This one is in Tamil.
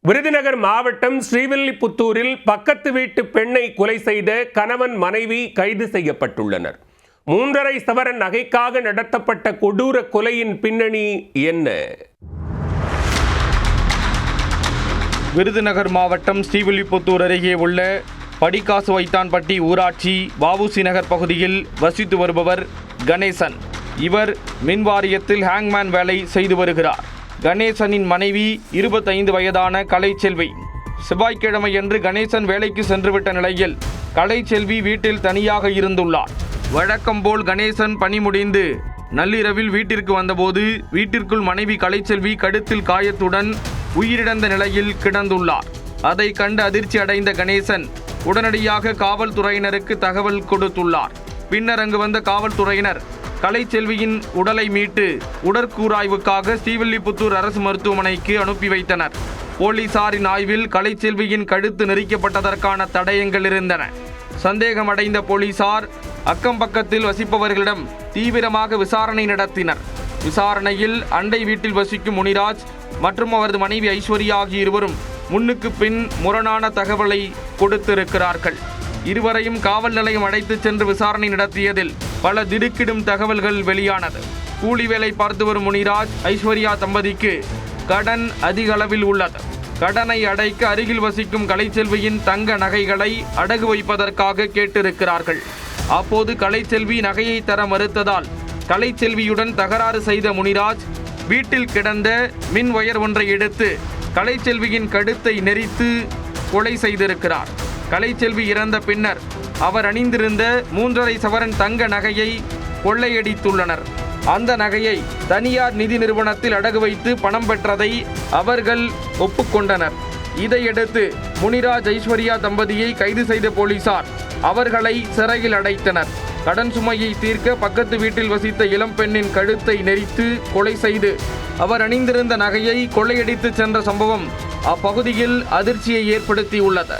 விருதுநகர் மாவட்டம் ஸ்ரீவில்லிபுத்தூரில் பக்கத்து வீட்டு பெண்ணை கொலை செய்த கணவன் மனைவி கைது செய்யப்பட்டுள்ளனர். 3.5 சவரன் நகைக்காக நடத்தப்பட்ட கொடூர கொலையின் பின்னணி என்ன? விருதுநகர் மாவட்டம் ஸ்ரீவில்லிபுத்தூர் அருகே உள்ள படிக்காசு வைத்தான்பட்டி ஊராட்சி வஉசி நகர் பகுதியில் வசித்து வருபவர் கணேசன். இவர் மின்வாரியத்தில் ஹேங்மேன் வேலை செய்து வருகிறார். கணேசனின் மனைவி 25 வயதான கலைச்செல்வி. செவ்வாய்க்கிழமையன்று கணேசன் வேலைக்கு சென்றுவிட்ட நிலையில் கலைச்செல்வி வீட்டில் தனியாக இருந்துள்ளார். வழக்கம்போல் கணேசன் பணி முடிந்து நள்ளிரவில் வீட்டிற்கு வந்தபோது வீட்டிற்குள் மனைவி கலைச்செல்வி கழுத்தில் காயத்துடன் உயிரிழந்த நிலையில் கிடந்துள்ளார். அதை கண்டு அதிர்ச்சி அடைந்த கணேசன் உடனடியாக காவல்துறையினருக்கு தகவல் கொடுத்துள்ளார். பின்னர் அங்கு வந்த காவல்துறையினர் கலைச்செல்வியின் உடலை மீட்டு உடற்கூராய்வுக்காக ஸ்ரீவில்லிபுத்தூர் அரசு மருத்துவமனைக்கு அனுப்பி வைத்தனர். போலீசாரின் ஆய்வில் கலைச்செல்வியின் கழுத்து நெரிக்கப்பட்டதற்கான தடயங்கள் இருந்தன. சந்தேகமடைந்த போலீசார் அக்கம் பக்கத்தில் வசிப்பவர்களிடம் தீவிரமாக விசாரணை நடத்தினர். விசாரணையில் அண்டை வீட்டில் வசிக்கும் முனிராஜ் மற்றும் அவரது மனைவி ஐஸ்வர்யா ஆகிய இருவரும் முன்னுக்கு பின் முரணான தகவலை கொடுத்திருக்கிறார்கள். இருவரையும் காவல் நிலையம் அழைத்து சென்று விசாரணை நடத்தியதில் பல திடுக்கிடும் தகவல்கள் வெளியானது. கூலி வேலை பார்த்து வரும் முனிராஜ் ஐஸ்வர்யா தம்பதிக்கு கடன் அதிக அளவில் உள்ளது. கடனை அடைக்க அருகில் வசிக்கும் கலைச்செல்வியின் தங்க நகைகளை அடகு வைப்பதற்காக கேட்டிருக்கிறார்கள். அப்போது கலைச்செல்வி நகையை தர மறுத்ததால் கலைச்செல்வியுடன் தகராறு செய்த முனிராஜ் வீட்டில் கிடந்த மின் ஒயர் ஒன்றை எடுத்து கலைச்செல்வியின் கழுத்தை நெரித்து கொலை செய்திருக்கிறார். கலைச்செல்வி இறந்த பின்னர் அவர் அணிந்திருந்த 3.5 சவரன் தங்க நகையை கொள்ளையடித்துள்ளனர். அந்த நகையை தனியார் நிதி நிறுவனத்தில் அடகு வைத்து பணம் பெற்றதை அவர்கள் ஒப்புக்கொண்டனர். இதையடுத்து முனிராஜ் ஐஸ்வர்யா தம்பதியை கைது செய்த போலீசார் அவர்களை சிறையில் அடைத்தனர். கடன் சுமையை தீர்க்க பக்கத்து வீட்டில் வசித்த இளம் பெண்ணின் கழுத்தை நெரித்து கொலை செய்து அவர் அணிந்திருந்த நகையை கொள்ளையடித்து சென்ற சம்பவம் அப்பகுதியில் அதிர்ச்சியை ஏற்படுத்தியுள்ளது.